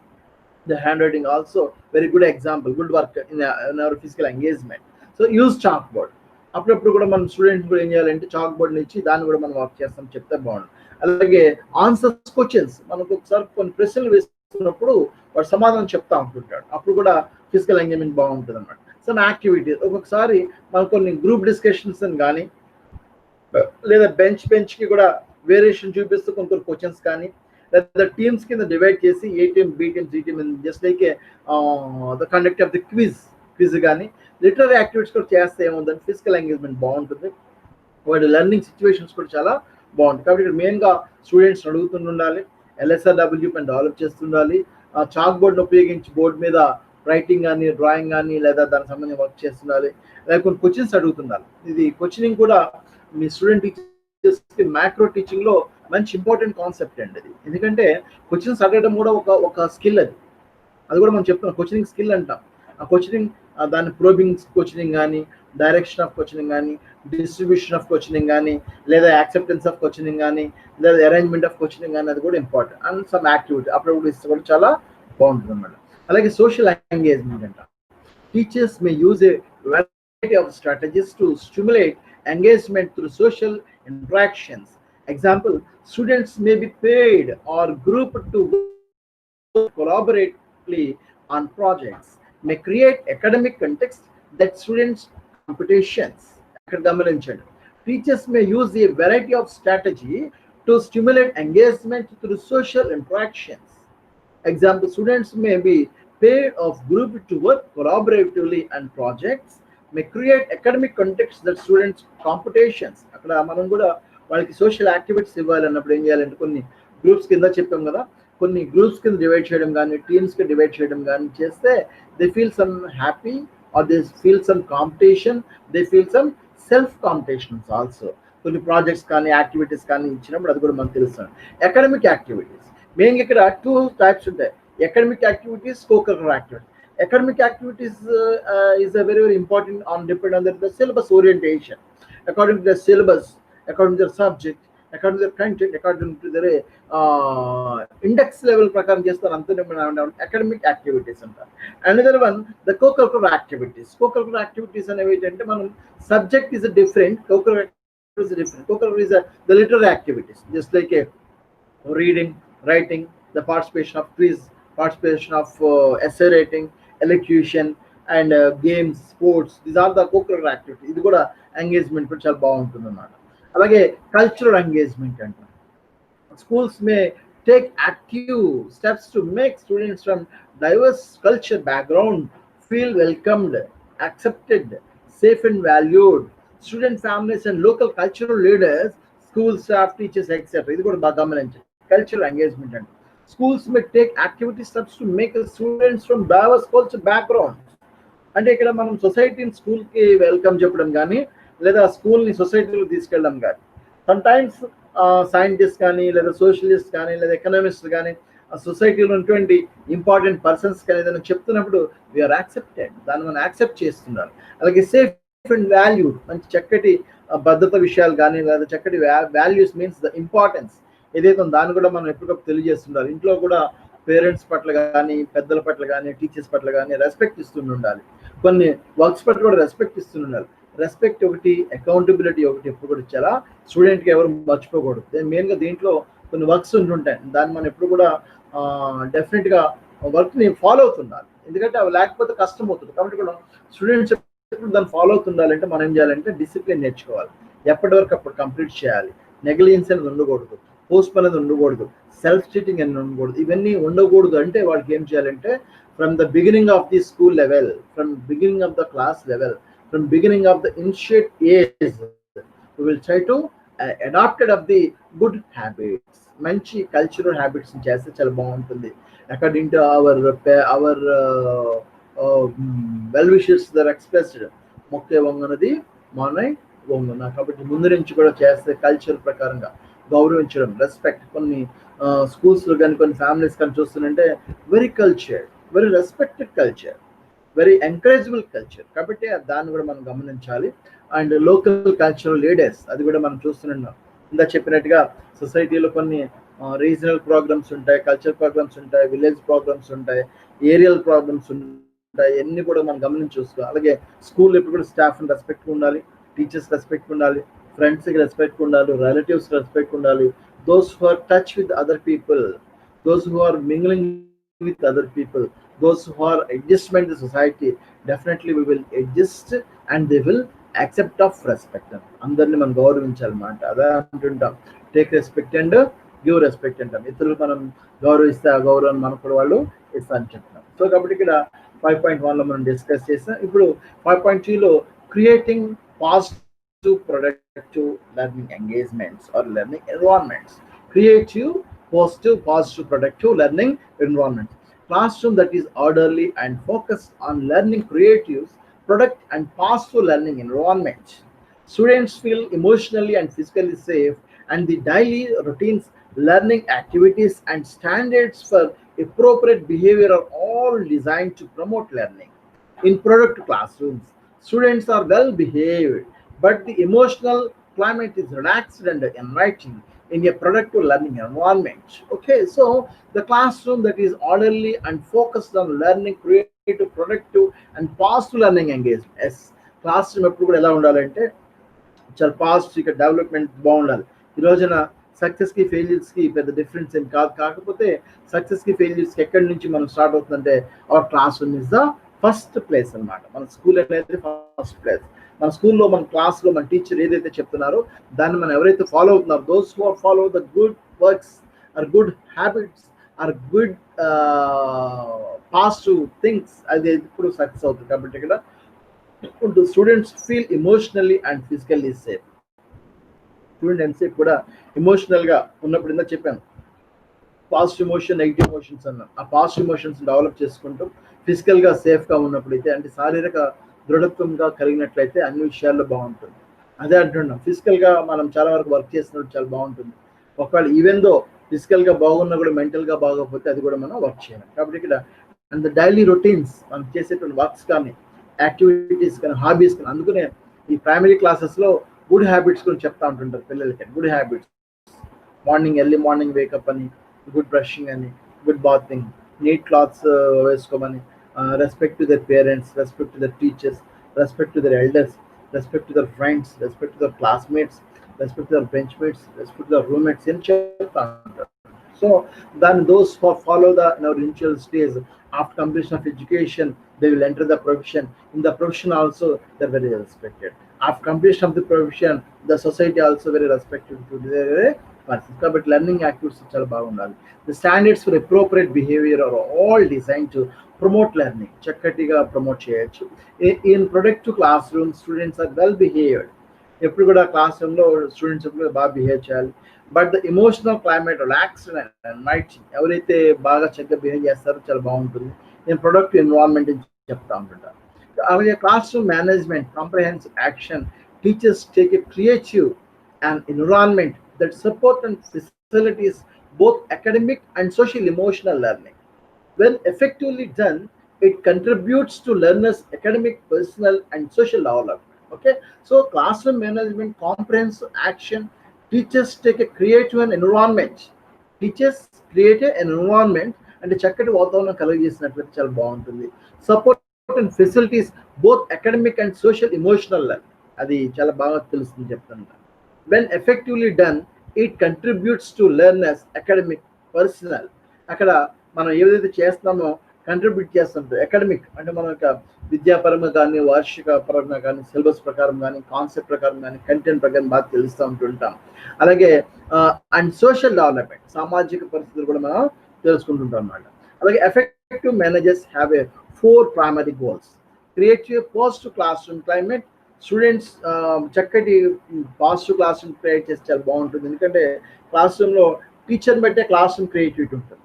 the handwriting also very good example, good work in our physical engagement. So use chalkboard. అప్పుడప్పుడు కూడా మన స్టూడెంట్స్ కూడా ఏం చేయాలంటే చాక్ బోర్డ్ నుంచి దాన్ని కూడా మనం వర్క్ చేస్తాం, చెప్తే బాగుంటుంది. అలాగే ఆన్సర్స్ క్వశ్చన్స్, మనకు ఒకసారి కొన్ని ప్రశ్నలు వేస్తున్నప్పుడు వాడు సమాధానం చెప్తా ఉంటుంటాడు, అప్పుడు కూడా ఫిజికల్ ఎంగేజ్మెంట్ బాగుంటుంది అనమాట. సమ్ యాక్టివిటీస్, ఒక్కొక్కసారి మనం కొన్ని గ్రూప్ డిస్కషన్స్ అని కానీ, లేదా బెంచ్కి కూడా వేరియేషన్ చూపిస్తూ కొన్ని క్వశ్చన్స్ కానీ, లేదా టీమ్స్ కింద డివైడ్ చేసి A team, B team, C team, just like the conduct of the quiz కానీ, లిటరరీ యాక్టివిటీస్ కూడా చేస్తే ఏముందంటే ఫిజికల్ ఎంగేజ్మెంట్ బాగుంటుంది, వాడి లెర్నింగ్ సిచ్యువేషన్స్ కూడా చాలా బాగుంటుంది. కాబట్టి ఇక్కడ మెయిన్గా స్టూడెంట్స్ అడుగుతుండాలి, LSRW పైన డెవలప్ చేస్తుండాలి, చాక్ బోర్డ్ని ఉపయోగించి బోర్డు మీద రైటింగ్ కానీ, డ్రాయింగ్ కానీ, లేదా దానికి సంబంధించి వర్క్ చేస్తుండాలి. అలాగే కొన్ని క్వశ్చన్స్ అడుగుతుండాలి. ఇది క్వశ్చనింగ్ కూడా మీ స్టూడెంట్ టీచర్స్కి మ్యాక్రో టీచింగ్లో మంచి ఇంపార్టెంట్ కాన్సెప్ట్ అండి అది. ఎందుకంటే క్వశ్చన్స్ అడగడం కూడా ఒక స్కిల్, అది కూడా మనం చెప్తున్నాం, క్వశ్చనింగ్ స్కిల్ అంటాం. ఆ క్వశ్చనింగ్, దాని ప్రోబింగ్ క్వశ్చనింగ్ కానీ, డైరెక్షన్ ఆఫ్ క్వశ్చనింగ్ కానీ, డిస్ట్రిబ్యూషన్ ఆఫ్ క్వశ్చనింగ్ కానీ, లేదా యాక్సెప్టెన్స్ ఆఫ్ క్వశ్చనింగ్ కానీ, లేదా అరేంజ్మెంట్ ఆఫ్ క్వశ్చనింగ్ కానీ, అది కూడా ఇంపార్టెంట్. అండ్ సమ్ యాక్టివిటీ అప్పుడు ఇస్తే కూడా చాలా బాగుంటుంది అన్నమాట. అలాగే సోషల్ ఎంగేజ్మెంట్ అంట. Teachers may use a variety of strategies to stimulate engagement through social interactions. Example, students may be paid or grouped to work collaboratively on projects, may create academic context that students competitions. Teachers may use a variety of strategy to stimulate engagement through social interactions. Example, students may be paid or grouped to work collaboratively on projects, may create academic context that students competitions. అక్కడ మనం కూడా వాళ్ళకి social activities ఇవ్వాలన్నప్పుడు ఏం చేయాలంటే కొన్ని groups కింద చెప్పాం కదా, కొన్ని గ్రూప్స్ కింద డివైడ్ చేయడం కానీ, టీమ్స్కి డివైడ్ చేయడం కానీ చేస్తే they feel some happy or they feel some competition, they feel some self competitions also. కొన్ని ప్రాజెక్ట్స్ కానీ, యాక్టివిటీస్ కానీ ఇచ్చినప్పుడు అది కూడా మనకు తెలుస్తుంది. అకాడమిక్ యాక్టివిటీస్ మెయిన్గా ఇక్కడ 2 types ఉంటాయి, academic activities, co-curricular activities. Academic activities is a very, very important depend on the syllabus orientation. According to the syllabus, according to the subject, according to the content, according to the index level prakaram chestaru ante academic activities antaru. Another one, the co-curricular activities. Co-curricular activities anevi ante manam subject is a different, co-curricular is a different. Co-curricular is the literary activities, just like reading, writing, the participation of quiz, participation of essay writing, elocution, and games, sports. These are the co-curricular activities. ఇది కూడా engagement కూడా చాలా బాగుంటుంది అన్నమాట. అలాగే cultural engagement అంటే schools may take active steps to make students from diverse culture background feel welcomed, accepted, safe and valued. Student families and local cultural leaders, school staff, teachers, etc. ఇది కూడా బాగా గమనించండి. కల్చరల్ ఎంగేజ్మెంట్ అంటే schools may take activity steps to make students from diverse culture backgrounds. అంటే ఇక్కడ మనం సొసైటీని స్కూల్కి వెల్కమ్ చెప్పడం కానీ, లేదా స్కూల్ని సొసైటీలో తీసుకెళ్ళడం కానీ, సమ్టైమ్స్ సైంటిస్ట్ కానీ, లేదా సోషలిస్ట్ కానీ, లేదా ఎకనామిస్ట్ కానీ, ఆ సొసైటీలో ఉన్నటువంటి ఇంపార్టెంట్ పర్సన్స్ కానీ ఏదైనా చెప్తున్నప్పుడు వీఆర్ యాక్సెప్టెడ్, దాన్ని మనం యాక్సెప్ట్ చేస్తున్నారు. అలాగే సేఫ్ అండ్ వాల్యూ, మంచి చక్కటి భద్రత విషయాలు కానీ, లేదా చక్కటి వాల్యూస్ మీన్స్ ద ఇంపార్టెన్స్ ఏదైతే దాన్ని కూడా మనం ఎప్పటికప్పుడు తెలియజేస్తుండాలి. ఇంట్లో కూడా పేరెంట్స్ పట్ల కానీ, పెద్దల పట్ల కానీ, టీచర్స్ పట్ల కానీ రెస్పెక్ట్ ఇస్తుండాలి. కొన్ని వర్క్స్ పట్ల కూడా రెస్పెక్ట్ ఇస్తుండాలి. రెస్పెక్ట్ ఒకటి, అకౌంటబిలిటీ ఒకటి ఎప్పుడు కూడా చాలా స్టూడెంట్కి ఎవరు మర్చిపోకూడదు. మెయిన్గా దీంట్లో కొన్ని వర్క్స్ ఉంటుంటాయి, దాన్ని మనం ఎప్పుడు కూడా డెఫినెట్గా వర్క్ని ఫాలో అవుతుండాలి, ఎందుకంటే అవి లేకపోతే కష్టం అవుతుంది. కాబట్టి కూడా స్టూడెంట్స్ ఎప్పటికప్పుడు దాన్ని ఫాలో అవుతుండాలంటే మనం ఏం చేయాలంటే డిసిప్లిన్ నేర్చుకోవాలి. ఎప్పటి వరకు అప్పుడు కంప్లీట్ చేయాలి. నెగ్లిజెన్స్ అనేది ఉండకూడదు, పోస్ట్ అనేది ఉండకూడదు, సెల్ఫ్ చీటింగ్ అనేది ఉండకూడదు. ఇవన్నీ ఉండకూడదు అంటే వాళ్ళకి ఏం చేయాలంటే from the beginning of the school level, from beginning of the class level, from beginning of the initiate age we will try to adopted of the good habits, మంచి కల్చరల్ హ్యాబిట్స్ చేస్తే చాలా బాగుంటుంది. According to our well wishes their expressed మొక్కే వంగనది మానై వంగున. కాబట్టి ముందు నుంచి కూడా చేస్తే కల్చర్ ప్రకారంగా గౌరవించడం, రెస్పెక్ట్. కొన్ని స్కూల్స్లో కానీ కొన్ని ఫ్యామిలీస్ కానీ చూస్తుంటే very culture, very respected culture, very encourageable culture. కాబట్టి దాన్ని కూడా మనం గమనించాలి. అండ్ లోకల్ కల్చరల్ లీడర్స్, అది కూడా మనం చూస్తున్నాం. ఇందా చెప్పినట్టుగా సొసైటీలో కొన్ని రీజనల్ ప్రోగ్రామ్స్ ఉంటాయి, కల్చర్ ప్రోగ్రామ్స్ ఉంటాయి, విలేజ్ ప్రోగ్రామ్స్ ఉంటాయి, ఏరియల్ ప్రోగ్రామ్స్ ఉంటాయి. అన్ని కూడా మనం గమనించి చూసుకోవాలి. అలాగే స్కూల్ ఎప్పుడు కూడా స్టాఫ్ రెస్పెక్ట్ ఉండాలి, టీచర్స్ రెస్పెక్ట్ ఉండాలి, ఫ్రెండ్స్కి రెస్పెక్ట్ ఉండాలి, రిలేటివ్స్ రెస్పెక్ట్ ఉండాలి. Those who are touch with other people, those who are mingling with other people, those who are adjustment in the society, definitely we will adjust and they will accept of respect. అందరిని మనం గౌరవించాలన్నమాట. అదే అంటుంటాం, take respect and give respect అంటాం. ఇతరులు మనం గౌరవిస్తే ఆ గౌరవం మనకు కూడా వాళ్ళు ఇస్తా అని చెప్తున్నాం. సో కాబట్టి ఇక్కడ 5.1లో మనం డిస్కస్ చేస్తాం. ఇప్పుడు 5.2లో creating positive productive learning engagements or learning environments. Creative positive productive learning environment. Classroom that is orderly and focused on learning creatives, product and positive learning environment. Students feel emotionally and physically safe, and the daily routines, learning activities and standards for appropriate behavior are all designed to promote learning. In product classrooms, students are well behaved, but the emotional climate is relaxed and enlightening in a productive learning environment. Okay, so the classroom that is orderly and focused on learning creative, productive and positive learning engagement. Yes, classroom ఎప్పుడు కూడా ఎలా ఉండాలంటే చాలా positive development బాగుండాలి. ఈ రోజున సక్సెస్కి ఫెయిల్యూర్స్కి పెద్ద డిఫరెన్స్ ఏం కాదు. కాకపోతే సక్సెస్కి ఫెయిల్యూర్స్కి ఎక్కడి నుంచి మనం స్టార్ట్ అవుతుందంటే our classroom is the first place అనమాట. మన స్కూల్ అనేది ఫస్ట్ ప్లేస్. మన స్కూల్లో మన క్లాస్లో మన టీచర్ ఏదైతే చెప్తున్నారో దాన్ని మనం ఎవరైతే ఫాలో అవుతున్నారో, those who follow the good works or good habits or good positive things, అది ఎప్పుడు సక్సెస్ అవుతుంది. కాబట్టి ఇక్కడ students feel emotionally and physically safe. Students కూడా ఎమోషనల్గా ఉన్నప్పుడు ఇందా చెప్పాను, పాజిటివ్ ఎమోషన్, నెగిటివ్ ఎమోషన్స్ అన్నాం. ఆ పాజిటివ్ ఎమోషన్స్ డెవలప్ చేసుకుంటూ ఫిజికల్గా సేఫ్గా ఉన్నప్పుడైతే, అంటే శారీరక దృఢత్వంగా కలిగినట్లయితే అన్ని విషయాల్లో బాగుంటుంది. అదే అంటున్నాం, ఫిజికల్గా మనం చాలా వరకు వర్క్ చేసినట్టు చాలా బాగుంటుంది. ఒకవేళ ఈవెన్ దో ఫిజికల్గా బాగున్నా కూడా మెంటల్గా బాగోకపోతే అది కూడా మనం వర్క్ చేయాలి. కాబట్టి ఇక్కడ అండ్ డైలీ రొటీన్స్, మనం చేసేటువంటి వర్క్స్ కానీ యాక్టివిటీస్ కానీ హాబీస్ కానీ, అందుకనే ఈ ప్రైమరీ క్లాసెస్లో గుడ్ హ్యాబిట్స్ గురించి చెప్తా ఉంటుంటారు పిల్లలకి. Good habits, morning early morning wake up అని, గుడ్ బ్రషింగ్ అని, గుడ్ బాతింగ్, నీట్ క్లాత్స్ వేసుకోమని, respect to their parents, respect to their teachers, respect to their elders, respect to their friends, respect to their classmates, respect to their benchmates, respect to their roommates in చెప్తా ఉంటారు. So then those who follow the initial stage, after completion of education they will enter the profession. In the profession also they are very respected. After completion of the profession, the society also very respected to their person. But learning activities చాలా బాగుండాలి. The standards for appropriate behavior are all designed to promote learning. చక్కటిగా promote చేయొచ్చు. In productive classroom, students are well behaved. ఎప్పుడు కూడా class రూమ్లో students ఎప్పుడు బాగా behave చేయాలి. But the emotional climate relaxed and night, ఎవరైతే బాగా చక్కగా బిహేవ్ చేస్తారో చాలా బాగుంటుంది. నేను ప్రొడక్టివ్ ఎన్విరాన్మెంట్ అని చెప్తా ఉంటుంటాను. అలాగే class room management, comprehensive action, teachers take a creative and environment that support and facilities both academic and social emotional learning. When effectively done, it contributes to learners' academic, personal and social development. Okay, so classroom management, comprehensive action, teachers take a creative and environment. Teachers create an environment and చక్కటి వాతావరణం కలిగజేసినట్లయితే చాలా బాగుంటుంది. Support and facilities both academic and social emotional learning, అది చాలా బాగా తెలుస్తుంది చెప్తాను. When effectively done, it contributes to learners academic, personal. అక్కడ మనం ఏదైతే చేస్తున్నామో కంట్రిబ్యూట్ చేస్తుంటారు. అకాడమిక్ అంటే మన యొక్క విద్యాపరంగా కానీ, వార్షిక పరంగా కానీ, సిలబస్ ప్రకారం కానీ, కాన్సెప్ట్ ప్రకారం కానీ, కంటెంట్ ప్రకారం బాగా తెలుస్తూ ఉంటుంటాం. అలాగే అండ్ సోషల్ డెవలప్మెంట్, సామాజిక పరిస్థితులు కూడా మనం తెలుసుకుంటుంటాం అన్నమాట. అలాగే effective managers have a 4 primary goals. Create a positive classroom climate. Students చక్కటి పాజిటివ్ క్లాస్ రూమ్ క్రియేట్ చేస్తే చాలా బాగుంటుంది. ఎందుకంటే క్లాస్ రూమ్లో టీచర్ని బట్టే క్లాస్ రూమ్ క్రియేటివిటీ ఉంటుంది.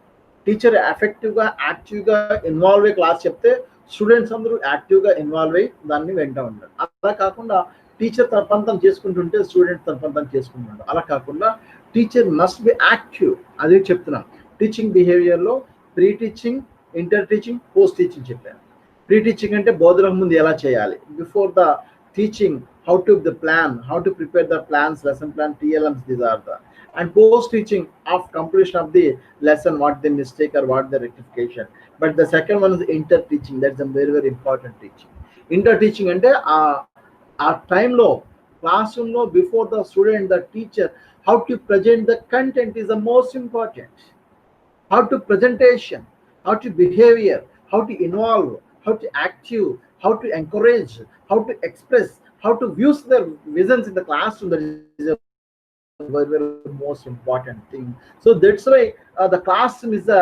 టీచర్ ఎఫెక్టివ్గా, యాక్టివ్గా ఇన్వాల్వ్ అయ్యి క్లాస్ చెప్తే స్టూడెంట్స్ అందరూ యాక్టివ్గా ఇన్వాల్వ్ అయ్యి దాన్ని వెంట ఉంటారు. అలా కాకుండా టీచర్ తన పని తను చేసుకుంటుంటే స్టూడెంట్స్ తన పని తను చేసుకుంటుంటారు. అలా కాకుండా టీచర్ మస్ట్ బి యాక్టివ్. అదే చెప్తున్నాను. టీచింగ్ బిహేవియర్లో pre teaching, inter teaching, post teaching చెప్పాను. ప్రీ టీచింగ్ అంటే బోధనకు ముందు ఎలా చేయాలి, before the teaching how to the plan, how to prepare the plans, lesson plan, TLMs, these are the, and post teaching of completion of the lesson, what the mistake or what the rectification. But the second one is inter teaching. That's a very very important teaching. Inter teaching ante a time lo classroom lo before the student, the teacher, how to present the content is the most important. How to presentation, how to behavior, how to involve, how to active, how to encourage, how to express, how to use their visions in the classroom. That is a very, very most important thing. So that's why the classroom is the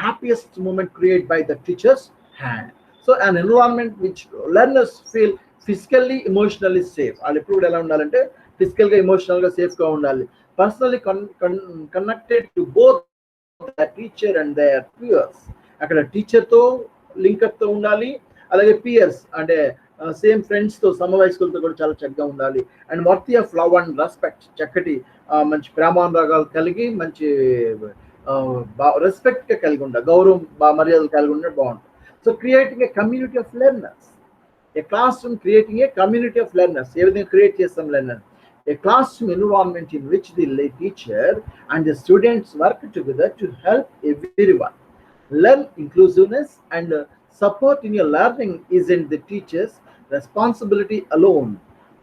happiest moment created by the teacher's hand. So an environment which learners feel physically, emotionally safe. వాళ్ళు ఎప్పుడు కూడా ఎలా ఉండాలంటే ఫిజికల్గా, ఎమోషనల్గా సేఫ్గా ఉండాలి. Personally connected to both the teacher and their peers. అక్కడ టీచర్తో లింకప్తో ఉండాలి, అలాగే పియర్స్ అంటే సేమ్ ఫ్రెండ్స్తో, సమవయస్కులతో కూడా చాలా చక్కగా ఉండాలి. And worthy of love and respect, చక్కటి మంచి ప్రేమానురాగాలు కలిగి, మంచి రెస్పెక్ట్గా కలిగి ఉండాలి, గౌరవం మర్యాదలు కలిగి ఉండడం బాగుంటుంది. So creating a community of learners. A class room creating a community of learners. ఏ విధంగా క్రియేట్ చేస్తాం learner? A class room environment in which the teacher and the students work together to help everyone. Learn inclusiveness and support in your learning isn't the teacher's responsibility alone.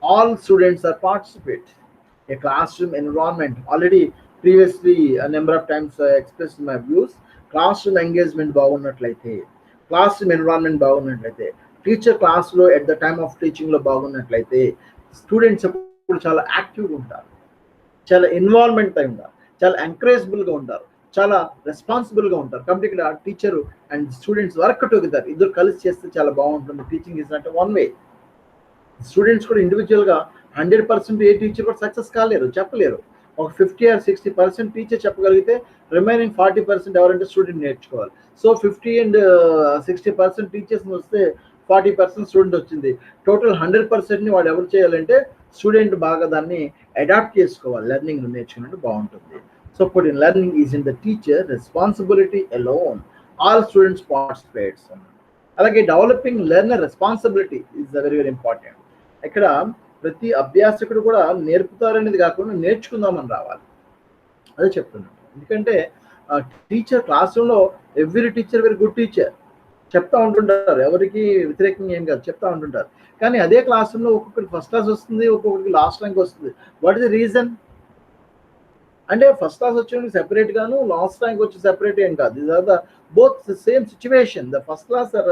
All students are participate. A classroom environment, already previously a number of times expressed my views. Classroom engagement బాగున్నట్లయితే, classroom environment బాగున్నట్లయితే, teacher క్లాస్లో at the time of టీచింగ్లో బాగున్నట్లయితే students ఎప్పుడు చాలా యాక్టివ్గా ఉంటారు, చాలా ఇన్వాల్వ్మెంట్ అయి ఉంటారు, చాలా ఎంకరేజబుల్గా ఉంటారు, చాలా రెస్పాన్సిబుల్గా ఉంటారు. కాబట్టి ఇక్కడ teacher and students work together, ఇద్దరు కలిసి చేస్తే చాలా బాగుంటుంది. Teaching is not one way. Students కూడా ఇండివిజువల్గా 100% ఏ టీచర్ కూడా సక్సెస్ కాలేరు, చెప్పలేరు. ఒక 50 or 60% టీచర్ చెప్పగలిగితే రిమైనింగ్ 40% ఎవరంటే స్టూడెంట్ నేర్చుకోవాలి. సో 50 and 60% టీచర్స్ వస్తే 40% స్టూడెంట్ వచ్చింది. టోటల్ 100%ని వాడు ఎవరు చేయాలంటే స్టూడెంట్ బాగా దాన్ని అడాప్ట్ చేసుకోవాలి, లెర్నింగ్ నేర్చుకున్నట్టు బాగుంటుంది. So put in learning isn't the teacher responsibility alone. All students participate. అలాగే developing learner responsibility is very very important. ఇక్కడ ప్రతి అభ్యాసకుడు కూడా నేర్పుతారనేది కాకుండా నేర్చుకుందామని రావాలి, అదే చెప్తున్నాను. ఎందుకంటే టీచర్ క్లాస్ రూమ్లో every teacher very good teacher చెప్తా ఉంటుంటారు, ఎవరికి వ్యతిరేకంగా ఏం కాదు, చెప్తా ఉంటుంటారు. కానీ అదే క్లాస్ రూమ్లో ఒక్కొక్కరికి ఫస్ట్ క్లాస్ వస్తుంది, ఒక్కొక్కరికి లాస్ట్ ర్యాంక్ వస్తుంది. What is the reason? అంటే ఫస్ట్ క్లాస్ వచ్చేవాడికి సెపరేట్ గాను, లాస్ట్ ర్యాంక్ వచ్చి సెపరేట్ ఏం కాదు. These are the both same situation. The first class or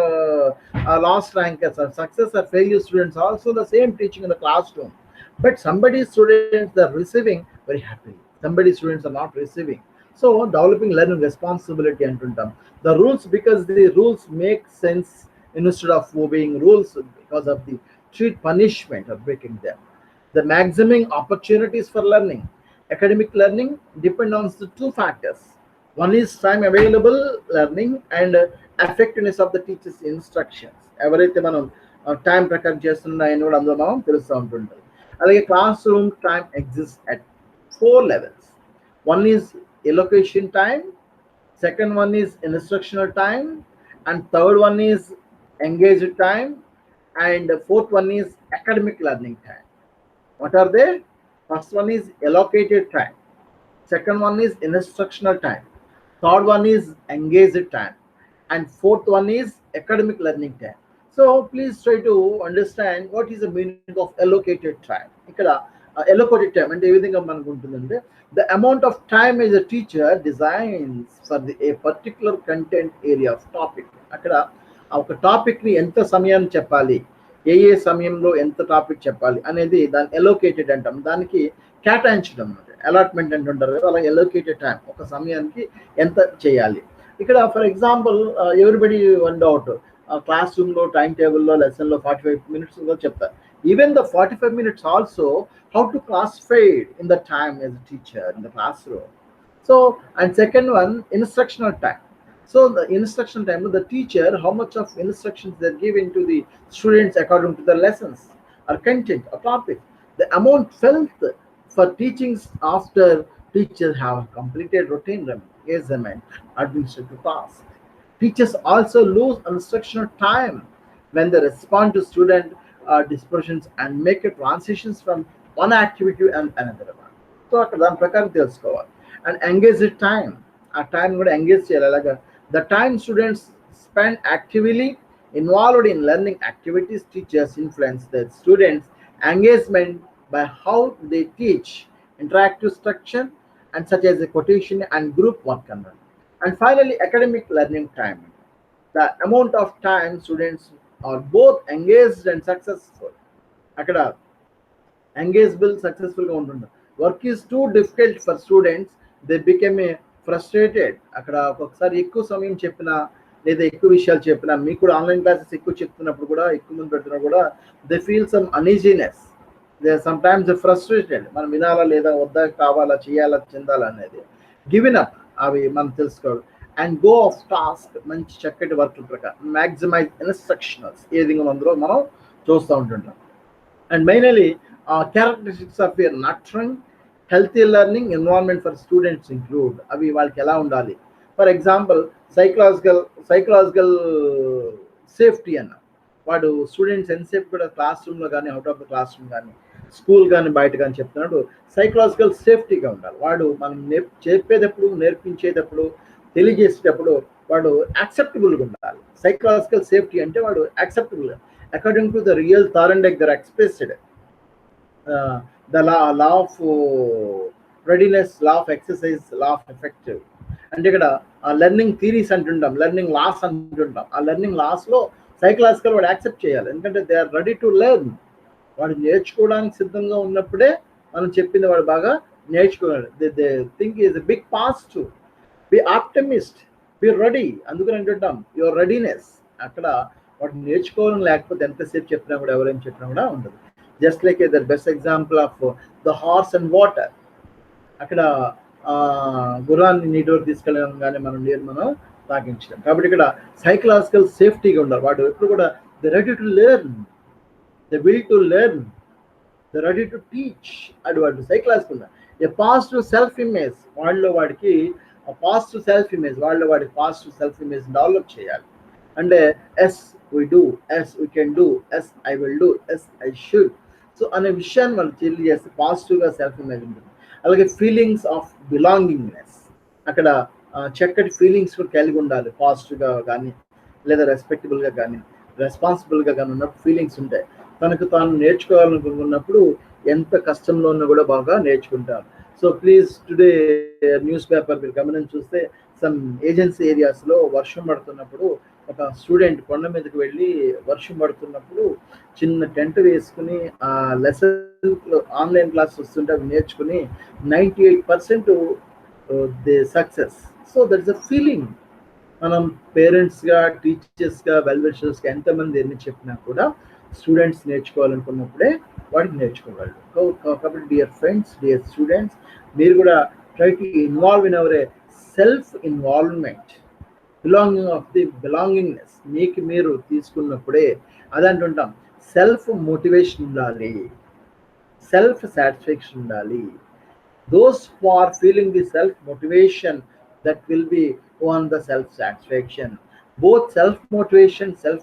last rank success or failure students also the same teaching in the class room. But somebody students are receiving very happy, somebody students are not receiving. So developing learning responsibility అంటుంటాం. The rules, because the rules make sense instead of obeying rules because of the treat punishment of breaking them. The maximum opportunities for learning. Academic learning depend on the 2 factors. One is time available learning and effectiveness of the teacher's instructions. ఎవరైతే మనం time ప్రకారం చేస్తున్నాయని కూడా అందులో మనం తెలుస్తూ ఉంటుంటుంది. అలాగే class room time exist at 4 levels. One is allocation time, second one is instructional time, and third one is engaged time, and fourth one is academic learning time. What are they? First one is allocated time, second one is instructional time, third one is engaged time, and fourth one is academic learning time. So please try to understand what is the meaning of allocated time. ఇక్కడ allocated time అంటే ఏ విధంగా మనకు ఉంటుందంటే The amount of time as a teacher designs for a particular content area of topic. అక్కడ ఒక టాపిక్ని ఎంత సమయాన్ని చెప్పాలి, ఏ సమయంలో ఎంత టాపిక్ చెప్పాలి అనేది దాన్ని ఎలోకేటెడ్ అంటాం. దానికి కేటాయించడం అన్నమాట. అలాట్మెంట్ అంటుంటారు కదా, అలా ఎలోకేటెడ్ టైం, ఒక సమయానికి ఎంత చేయాలి. ఇక్కడ for example everybody one doubt, class రూమ్లో టైం టేబుల్లో లెసన్లో 45 minutes చెప్తారు. Even the 45 minutes also how to classify in the time as a teacher in the classroom. So, and second one, instructional time. So the instruction time, the teacher, how much of instructions they're giving to the students according to the lessons or content or topic. The amount felt for teachings after teachers have completed routine assignment, administrative tasks. Teachers also lose instructional time when they respond to student dispersions and make a transitions from one activity and another one. So అక్కడ దాని ప్రకారం తెలుసుకోవాలి. And engage time, ఆ time కూడా engage చేయాలి. అలాగా the time students spend actively involved in learning activities, teachers influence the students engagement by how they teach, interactive structure and such as a quotation and group work. And finally, academic learning time, the amount of time students are both engaged and successful. అక్కడ engageable సక్సెస్ఫుల్గా ఉంటుంది. Work is too difficult for students, they become a frustrated. అక్కడ ఒక్కొక్కసారి ఎక్కువ సమయం చెప్పినా లేదా ఎక్కువ విషయాలు చెప్పినా, మీకు కూడా ఆన్లైన్ క్లాసెస్ ఎక్కువ చెప్తున్నప్పుడు కూడా, ఎక్కువ మంది పెడుతున్నా కూడా, they feel some uneasiness, they sometimes they frustrated. మనం వినాలా లేదా, వద్దా, కావాలా, చేయాలా, చెందాలా అనేది గివెన్ అప్, అవి మనం తెలుసుకోవాలి. అండ్ గో ఆఫ్ టాస్క్, మంచి చక్కటి వర్క్ ప్రకారం మ్యాక్సిమైజ్ ఇన్స్ట్రక్షనల్స్, ఏ విధంగా ఉందో మనం చూస్తూ ఉంటుంటాం. And mainly characteristics of a nurturing healthy learning environment for students include, అవి వాళ్ళకి ఎలా ఉండాలి. ఫర్ ఎగ్జాంపుల్ సైకలాజికల్ సేఫ్టీ అన్న, వాడు స్టూడెంట్స్ ఎంతసేపు కూడా క్లాస్ రూమ్లో కానీ, out of the class room కానీ, స్కూల్ కానీ, బయట కానీ చెప్తున్నాడు, సైకలాజికల్ సేఫ్టీగా ఉండాలి. వాడు మనం చెప్పేటప్పుడు, నేర్పించేటప్పుడు, తెలియజేసేటప్పుడు వాడు యాక్సెప్టబుల్గా ఉండాలి. సైకలాజికల్ సేఫ్టీ అంటే వాడు acceptable according to the real థారెండెక్ దర్ expressed. The law of readiness, law of exercise, law of effective. అంటే ఇక్కడ లెర్నింగ్ థీరీస్ అంటుంటాం, లెర్నింగ్ లాస్ అంటుంటాం. ఆ లెర్నింగ్ లాస్లో సైకలాజికల్ వాడు యాక్సెప్ట్ చేయాలి. ఎందుకంటే they are ready to learn. వాడు నేర్చుకోవడానికి సిద్ధంగా ఉన్నప్పుడే మనం చెప్పింది వాడు బాగా నేర్చుకోవాలి. They think is a big positive, be optimist, be ready. అందుకని అంటుంటాం యువర్ రెడీనెస్. అక్కడ వాడు నేర్చుకోవాలని లేకపోతే ఎంతసేపు చెప్పినా కూడా, ఎవరైనా చెప్పినా కూడా ఉండదు. Just like the best example of the horse and water. అక్కడ గుర్రాన్ని నీటిలోకి తీసుకెళ్ళడం కానీ మనం నీరు మనం తాగించడం. కాబట్టి ఇక్కడ సైకలాజికల్ సేఫ్టీగా ఉండాలి. వాడు ఎప్పుడు కూడా the ready to learn, the will to learn, the ready to teach. అది వాడు సైకలాజికల్ ఉండాలి. ఏ పాజిటివ్ సెల్ఫ్ ఇమేజ్, వాడికి పాజిటివ్ సెల్ఫ్ ఇమేజ్, వాడికి పాజిటివ్ సెల్ఫ్ ఇమేజ్ డెవలప్ చేయాలి. అంటే yes we do, yes we can do, yes I will do, yes I should. So అనే విషయాన్ని వాళ్ళు తెలియజేస్తే పాజిటివ్గా సెల్ఫ్ ఇమేజ్ ఉంటుంది. అలాగే ఫీలింగ్స్ ఆఫ్ బిలాంగింగ్నెస్, అక్కడ చక్కటి ఫీలింగ్స్ కూడా కలిగి ఉండాలి. పాజిటివ్గా కానీ, లేదా రెస్పెక్టబుల్గా కానీ, రెస్పాన్సిబుల్గా కానీ ఉన్నప్పుడు ఫీలింగ్స్ ఉంటాయి. తనకు తాను నేర్చుకోవాలనుకున్నప్పుడు ఎంత కష్టంలో ఉన్నా కూడా బాగా నేర్చుకుంటారు. So please today news paper మీరు గమనించి చూస్తే, సమ్ ఏజెన్సీ ఏరియాస్లో వర్షం పడుతున్నప్పుడు ఒక స్టూడెంట్ కొండ మీదకి వెళ్ళి, వర్షం పడుతున్నప్పుడు చిన్న టెంట్ వేసుకుని ఆ లెసన్ ఆన్లైన్ క్లాస్ వస్తుంటే అవి నేర్చుకుని 98% they success. So that is a feeling. మనం పేరెంట్స్గా, టీచర్స్గా, వెల్ విషర్స్గా ఎంతమంది ఎన్ని చెప్పినా కూడా స్టూడెంట్స్ నేర్చుకోవాలనుకున్నప్పుడే వాడికి నేర్చుకోగలరు. కాబట్టి డియర్ ఫ్రెండ్స్, డియర్ స్టూడెంట్స్, మీరు కూడా try to involve in our self involvement, belongingness మీకు మీరు తీసుకున్నప్పుడే అది అంటుంటాం. సెల్ఫ్ మోటివేషన్ ఉండాలి, సెల్ఫ్ సాటిస్ఫాక్షన్ ఉండాలి. Those who are feeling the self motivation, that will be on the self satisfaction. Both self motivation, self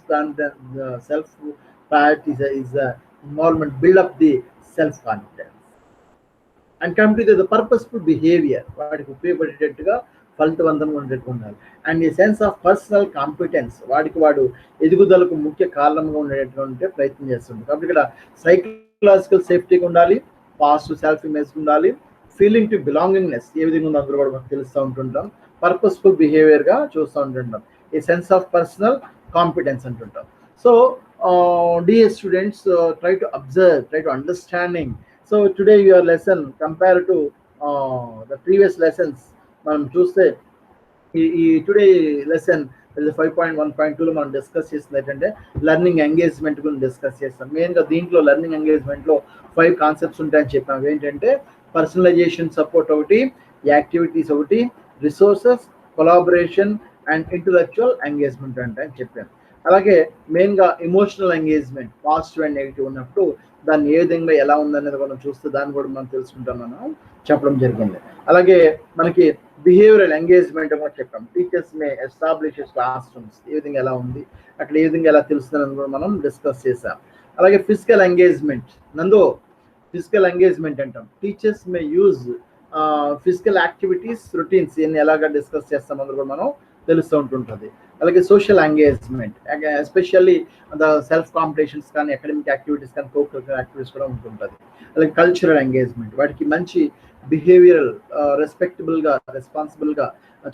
priority is a involvement, build up the self confidence and come to the purposeful behavior, వాడికి ఉపయోగపడేటట్టుగా ఫలితవంతంగా ఉండేట్టు ఉండాలి. And ఈ sense of personal competence, వాడు ఎదుగుదలకు ముఖ్య కారణంగా ఉండేటటువంటి ప్రయత్నం చేస్తుంది. కాబట్టి ఇక్కడ సైకలాజికల్ సేఫ్టీగా ఉండాలి, పాజిటివ్ సెల్ఫ్ ఇమేజ్ ఉండాలి, ఫీలింగ్ టు బిలాంగింగ్నెస్ ఏ విధంగా ఉందో అందరూ కూడా మనకు తెలుస్తూ ఉంటుంటాం. పర్పస్ఫుల్ బిహేవియర్గా చూస్తూ ఉంటుంటాం. A sense of personal competence అంటుంటాం. So dear students, try to observe, try to understanding. So today your lesson compared to the previous lessons, మనం చూస్తే ఈ టుడే లెసన్ 5.1.2లో మనం డిస్కస్ చేసింది ఏంటంటే లెర్నింగ్ ఎంగేజ్మెంట్ గురించి డిస్కస్ చేస్తాం. మెయిన్గా దీంట్లో లెర్నింగ్ ఎంగేజ్మెంట్లో 5 కాన్సెప్ట్స్ ఉంటాయని చెప్పాము. ఏంటంటే పర్సనలైజేషన్ సపోర్ట్ ఒకటి, యాక్టివిటీస్ ఒకటి, resources, collaboration and intellectual engagement అంటే అని చెప్పాను. అలాగే మెయిన్గా emotional engagement positive and negative ఉన్నప్పుడు దాన్ని ఏ విధంగా ఎలా ఉందనేది మనం చూస్తే దాన్ని కూడా మనం తెలుసుకుంటాం, మనం చెప్పడం జరిగింది. అలాగే మనకి బిహేవియరల్ ఎంగేజ్మెంట్ కూడా చెప్పాం. టీచర్స్ మే ఎస్టాబ్లిష్ క్లాస్ రూమ్స్ ఏ విధంగా ఎలా ఉంది, అక్కడ ఏ విధంగా ఎలా తెలుస్తుందని కూడా మనం డిస్కస్ చేసాం. అలాగే ఫిజికల్ ఎంగేజ్మెంట్ ఫిజికల్ ఎంగేజ్మెంట్ అంటాం. Teachers may use physical activities routines ఇవన్నీ ఎలాగా డిస్కస్ చేస్తాం అందరూ కూడా మనం తెలుస్తూ ఉంటుంటుంది. అలాగే social engagement especially the self competitions కానీ అకాడమిక్ యాక్టివిటీస్ కానీ కో కరిక్యులర్ యాక్టివిటీస్ కూడా ఉంటుంటుంది. అలాగే కల్చరల్ ఎంగేజ్మెంట్ వాటికి మంచి బిహేవియరల్ రెస్పెక్టబుల్గా రెస్పాన్సిబుల్గా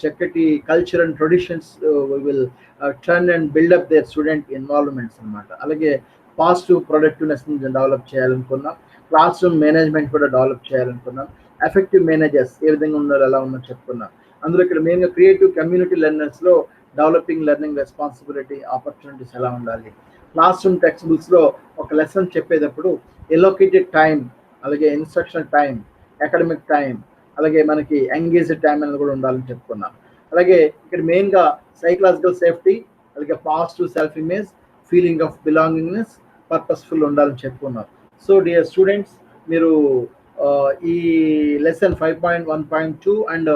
చక్కటి culture and traditions will turn and build up their student involvements అనమాట. అలాగే పాజిటివ్ ప్రొడక్టివ్నెస్ డెవలప్ చేయాలనుకున్నాం. క్లాస్ రూమ్ మేనేజ్మెంట్ కూడా డెవలప్ చేయాలనుకున్నాం. ఎఫెక్టివ్ మేనేజర్స్ ఏ విధంగా ఉన్నారు ఎలా ఉన్నారో చెప్పుకున్నాం. అందులో ఇక్కడ మెయిన్గా క్రియేటివ్ కమ్యూనిటీ లెర్నర్స్లో డెవలపింగ్ లెర్నింగ్ రెస్పాన్సిబిలిటీ ఆపర్చునిటీస్ ఎలా ఉండాలి. క్లాస్ రూమ్ టెక్స్ట్ బుక్స్లో ఒక లెసన్ చెప్పేటప్పుడు ఎలోకేటెడ్ టైం, అలాగే ఇన్స్ట్రక్షనల్ టైం, అకాడమిక్ టైం, అలాగే మనకి ఎంగేజ్డ్ టైం అనేది కూడా ఉండాలని చెప్పుకున్నాం. అలాగే ఇక్కడ మెయిన్గా సైకలాజికల్ సేఫ్టీ, అలాగే positive self image, feeling of belongingness, purposeful ఉండాలని చెప్పుకున్నాం. సో డియర్ స్టూడెంట్స్, మీరు ఈ లెసన్ 5.1.2 అండ్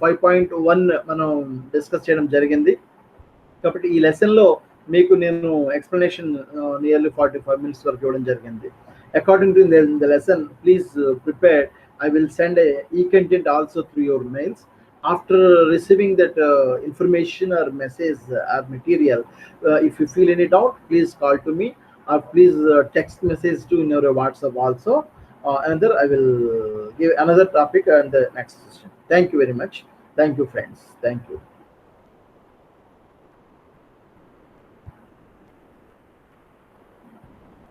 5.1 మనం డిస్కస్ చేయడం జరిగింది. కాబట్టి ఈ లెసన్లో మీకు నేను ఎక్స్ప్లెనేషన్ నియర్లీ 45 minutes వరకు ఇవ్వడం జరిగింది. According to the lesson please prepare. I will send a e-content also through your mails. After receiving that information or message or material, if you feel any doubt, please call to me or please text message to in your WhatsApp also. Another I will give another topic and the next session. Thank you very much. Thank you friends. Thank you.